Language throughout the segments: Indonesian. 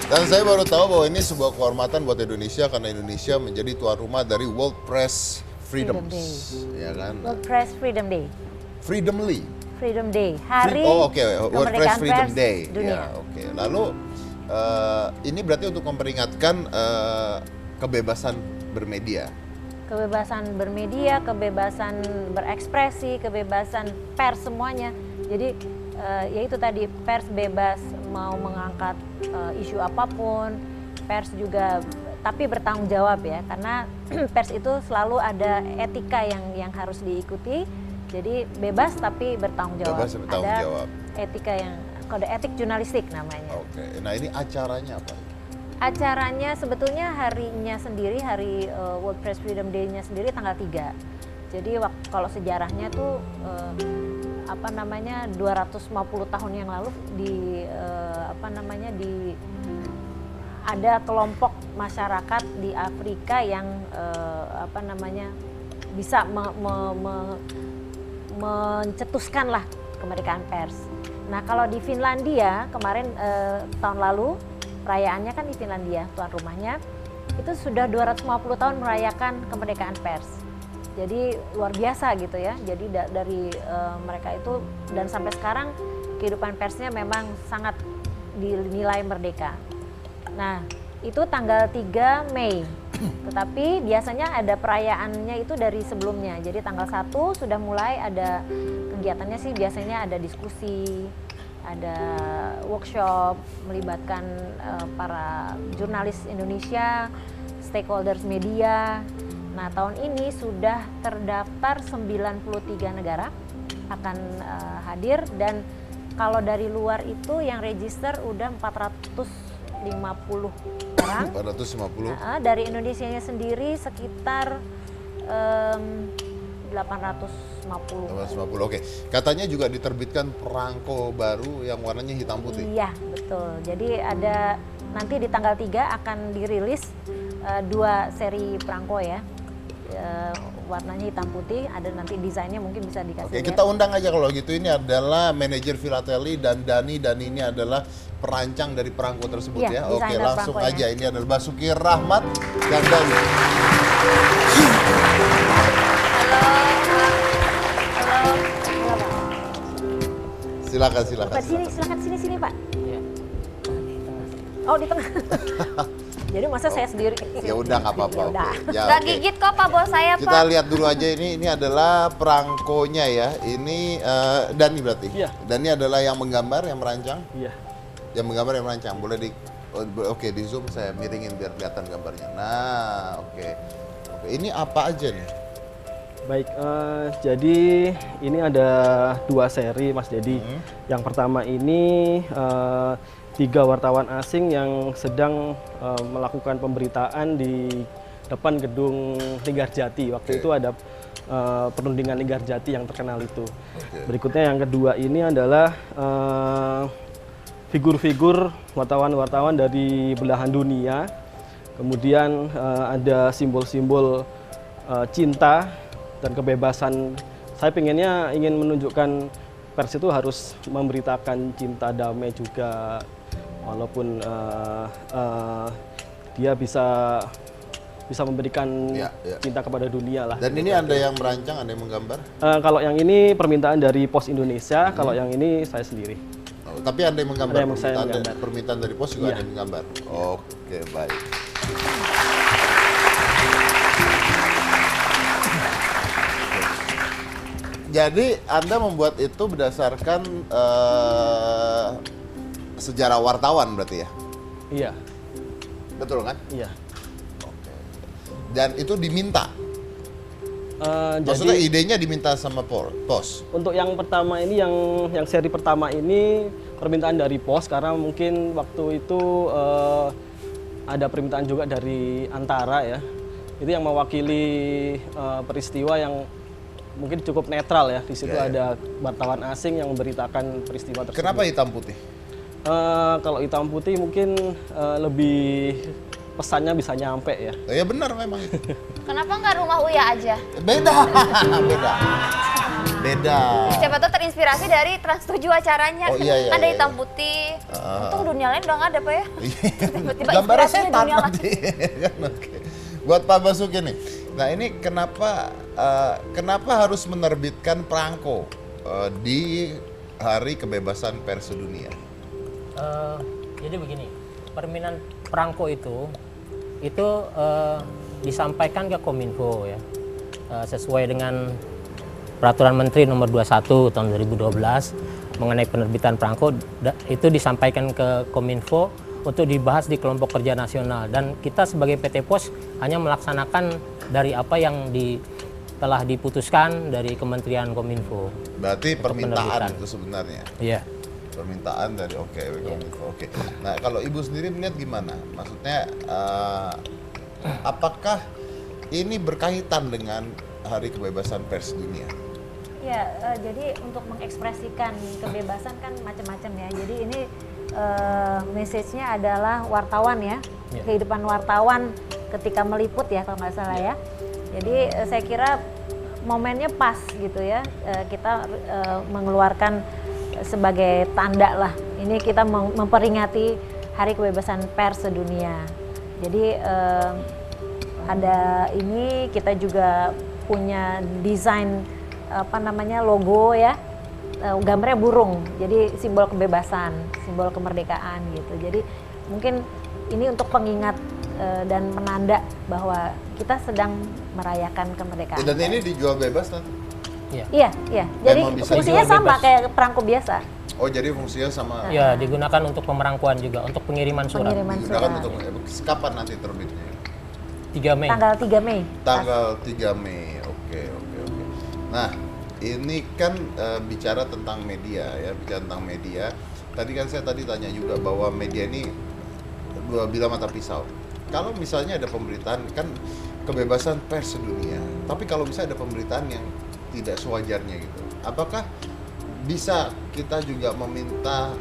Dan saya baru tahu bahwa ini sebuah kehormatan buat Indonesia karena Indonesia menjadi tuan rumah dari World Press Freedom Freedoms, ya kan? World Press Freedom Day. Freedomly. Freedom Day, hari World Press kemerdekaan Freedom pers Day. dunia. Ya, oke. Lalu ini berarti untuk memperingatkan kebebasan bermedia. Kebebasan bermedia, kebebasan berekspresi, kebebasan pers semuanya. Jadi ya itu tadi, pers bebas mau mengangkat isu apapun, pers juga tapi bertanggung jawab ya, karena pers itu selalu ada etika yang harus diikuti. Jadi bebas tapi bertanggung jawab. Bebas bertanggung ada jawab. etika yang kode etik jurnalistik namanya. Oke. Nah, ini acaranya apa? Acaranya sebetulnya harinya sendiri, hari World Press Freedom Day-nya sendiri tanggal 3. Jadi kalau sejarahnya tuh 250 tahun yang lalu ada kelompok masyarakat di Afrika yang bisa mencetuskan lah kemerdekaan pers. Nah, kalau di Finlandia kemarin tahun lalu perayaannya kan di Finlandia, tuan rumahnya itu sudah 250 tahun merayakan kemerdekaan pers. Jadi luar biasa gitu ya. Jadi dari mereka itu dan sampai sekarang kehidupan persnya memang sangat dinilai merdeka. Nah, itu tanggal 3 Mei. Tetapi biasanya ada perayaannya itu dari sebelumnya. Jadi tanggal 1 sudah mulai ada kegiatannya sih, biasanya ada diskusi, ada workshop melibatkan para jurnalis Indonesia, stakeholders media. Nah, tahun ini sudah terdaftar 93 negara akan hadir, dan kalau dari luar itu yang register udah 450 orang. 450. Dari Indonesianya sendiri sekitar 850. 850. Oke. Katanya juga diterbitkan perangko baru yang warnanya hitam putih. Iya, betul. Jadi ada nanti di tanggal 3 akan dirilis 2 seri perangko ya. Warnanya hitam putih, ada nanti desainnya mungkin bisa dikasih. Oke, lihat. kita undang aja kalau gitu. Ini adalah manajer Filateli dan Dani ini adalah perancang dari perangko tersebut Iya, ya. Oke, desainer langsung perangkonya. aja. Ini adalah Basuki Rahmat dan Dani. Halo, Pak. Silakan. Pak, silakan sini Pak. Oh, di tengah. Jadi masa saya sendiri? Ya udah, nggak apa-apa. Ya udah. Oke. Ya, Gak oke. gigit kok Pak bos saya Kita Pak. lihat dulu aja ini adalah perangkonya ya. Ini Dani berarti. Iya. Dani adalah yang menggambar, yang merancang. Iya. Yang menggambar, yang merancang. Boleh oke, di zoom saya miringin biar kelihatan gambarnya. Nah, oke. Ini apa aja nih? Baik, jadi ini ada 2 seri Mas Dedi. Yang pertama ini 3 wartawan asing yang sedang melakukan pemberitaan di depan gedung Linggarjati. Waktu itu ada perundingan Linggarjati yang terkenal itu. Berikutnya yang kedua ini adalah figur-figur wartawan-wartawan dari belahan dunia. Kemudian ada simbol-simbol cinta dan kebebasan. Saya ingin menunjukkan pers itu harus memberitakan cinta damai juga, walaupun dia bisa memberikan cinta kepada dunia lah. Dan ini ada yang merancang, ada yang menggambar? Kalau yang ini permintaan dari Pos Indonesia, kalau yang ini saya sendiri. Oh, tapi ada yang menggambar? Ada yang saya menggambar. Permintaan dari Pos juga Iya. ada yang menggambar? Oke, baik. Jadi Anda membuat itu berdasarkan sejarah wartawan berarti ya? Iya, Betul kan? iya. Oke. Dan itu diminta? Jadi Maksudnya idenya diminta sama Pos? untuk yang pertama ini, yang seri pertama ini permintaan dari Pos, karena mungkin waktu itu ada permintaan juga dari Antara ya. Itu yang mewakili peristiwa yang mungkin cukup netral ya. Di situ Ya, ya. ada wartawan asing yang memberitakan peristiwa tersebut. Kenapa hitam putih? Kalau hitam putih mungkin lebih pesannya bisa nyampe ya. Ya benar memang itu. Kenapa nggak rumah Uya aja? Beda. Beda. Beda. Siapa tahu terinspirasi dari Trans 7 acaranya. Oh, iya, iya, Ada iya, hitam iya. putih. Untung dunia lain udah nggak ada Pak ya. Tiba-tiba Gambarnya inspirasinya setan dunia lain. nanti. Kan, oke. Buat Pak Basuki nih. Nah ini kenapa harus menerbitkan perangko di Hari Kebebasan Pers Sedunia? Jadi begini, permintaan perangko itu disampaikan ke Kominfo ya, sesuai dengan Peraturan Menteri Nomor 21 tahun 2012 mengenai penerbitan perangko, itu disampaikan ke Kominfo untuk dibahas di kelompok kerja nasional, dan kita sebagai PT Pos hanya melaksanakan dari apa yang telah diputuskan dari Kementerian Kominfo. Berarti permintaan penerbitan. itu sebenarnya. Iya. Permintaan dari Kominfo. Oke. Nah kalau Ibu sendiri melihat gimana? Maksudnya apakah ini berkaitan dengan Hari Kebebasan Pers Dunia? Ya, jadi untuk mengekspresikan kebebasan kan macam-macam ya. Jadi ini message-nya adalah wartawan ya, kehidupan wartawan ketika meliput ya kalau nggak salah ya. Jadi saya kira momennya pas gitu ya, kita mengeluarkan sebagai tanda lah. Ini kita memperingati Hari Kebebasan Pers Sedunia. Jadi ada ini kita juga punya desain logo ya, gambarnya burung, jadi simbol kebebasan, simbol kemerdekaan gitu. Jadi mungkin ini untuk pengingat dan penanda bahwa kita sedang merayakan kemerdekaan. Dan ini dijual bebas nanti? Iya. Jadi Memang bisa fungsinya dijual sama bebas. kayak perangko biasa. Oh jadi fungsinya sama. Ya, digunakan untuk pemerangkuan juga, untuk pengiriman surat. Digunakan untuk kapan nanti terbitnya? 3 Mei. Tanggal 3 Mei. Tanggal 3 Mei. Oke. Nah, ini kan bicara tentang media ya, bicara tentang media. Tadi kan saya tanya juga bahwa media ini dua bilah mata pisau. Kalau misalnya ada pemberitaan kan kebebasan pers sedunia, tapi kalau misalnya ada pemberitaan yang tidak sewajarnya gitu, apakah bisa kita juga meminta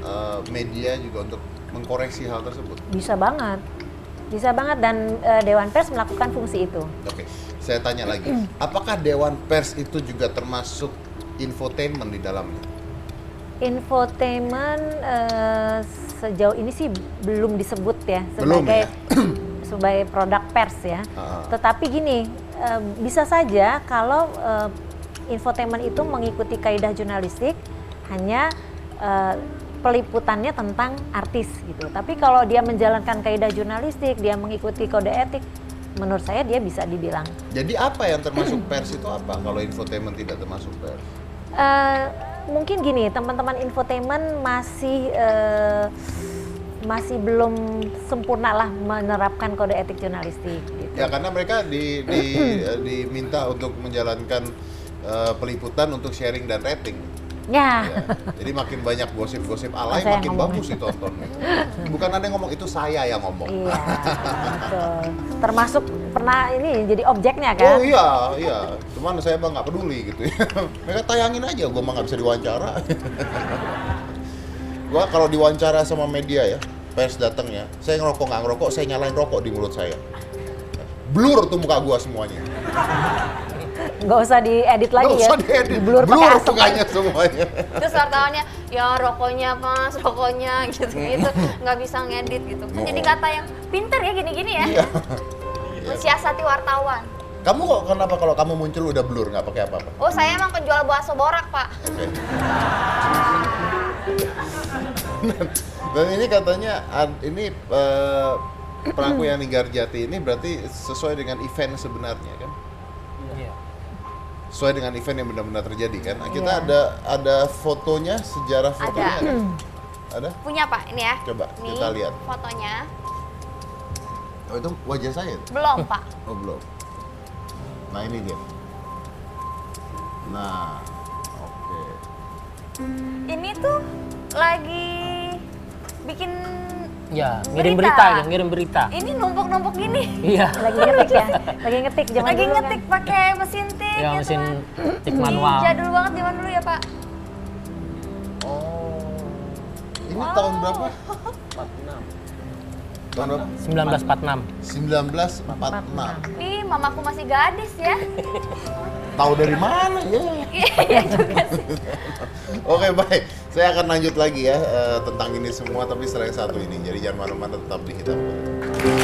media juga untuk mengkoreksi hal tersebut? Bisa banget dan Dewan Pers melakukan fungsi itu. Oke, saya tanya lagi, apakah Dewan Pers itu juga termasuk infotainment di dalamnya? Infotainment sejauh ini sih belum disebut ya Belum, sebagai ya? sebagai produk pers ya. Tetapi gini, bisa saja kalau infotainment itu mengikuti kaidah jurnalistik, hanya peliputannya tentang artis gitu. Tapi kalau dia menjalankan kaidah jurnalistik, dia mengikuti kode etik, menurut saya dia bisa dibilang. Jadi apa yang termasuk pers itu apa? Kalau infotainment tidak termasuk pers? Mungkin gini, teman-teman infotainment masih belum sempurna lah menerapkan kode etik jurnalistik. Gitu. Ya karena mereka diminta untuk menjalankan peliputan untuk sharing dan rating. Ya. Jadi makin banyak gosip-gosip alay, Saya makin ngomong. bagus ditonton. Bukan Anda yang ngomong, itu saya yang ngomong. Iya, betul. Termasuk pernah ini jadi objeknya kan? Oh iya. Cuman saya nggak peduli gitu ya. Mereka tayangin aja, gue mah nggak bisa diwawancara. Gue kalau diwawancara sama media ya, pers datang ya, saya ngerokok nggak ngerokok, saya nyalain rokok di mulut saya. Blur tuh muka gue semuanya. Nggak usah diedit lagi Nggak ya? usah diedit, Blur pakai asap. mukanya semuanya. Terus wartawannya, ya rokoknya mas, rokoknya gitu nggak bisa ngedit gitu. Kan jadi kata yang pinter ya gini-gini ya. Iya. Mensiasati wartawan. Kamu kok kenapa kalau kamu muncul udah blur nggak pakai apa-apa? Oh saya emang penjual bakso borak Pak. Oke. Dan ini katanya ini perangko yang Linggarjati ini berarti sesuai dengan event sebenarnya kan? Iya. Sesuai dengan event yang benar-benar terjadi kan? Kita Iya. ada fotonya, sejarah fotonya Ada. kan? Ada? Punya Pak ini ya. Coba, Nih, kita lihat. fotonya. Oh itu wajah saya? Belum Pak. Oh belum. Nah ini dia. Nah, oke. Ini tuh lagi bikin Ya, ngirim berita. Ini numpuk-numpuk gini. Iya. Lagi ngetik ya? Lagi ngetik zaman Lagi dulu ngetik kan? pakai mesin tik Ya, gitu mesin kan. tik manual. Jadul banget zaman dulu ya Pak. Oh. Ini tahun berapa? 46. Tahun berapa? 1946. 1946. Nih mamaku masih gadis ya. Tahu dari mana ya? Iya juga sih. Oke, baik. Saya akan lanjut lagi ya tentang ini semua, tapi setelah yang satu ini. Jadi jangan mana-mana, tetap di Hitam Putih.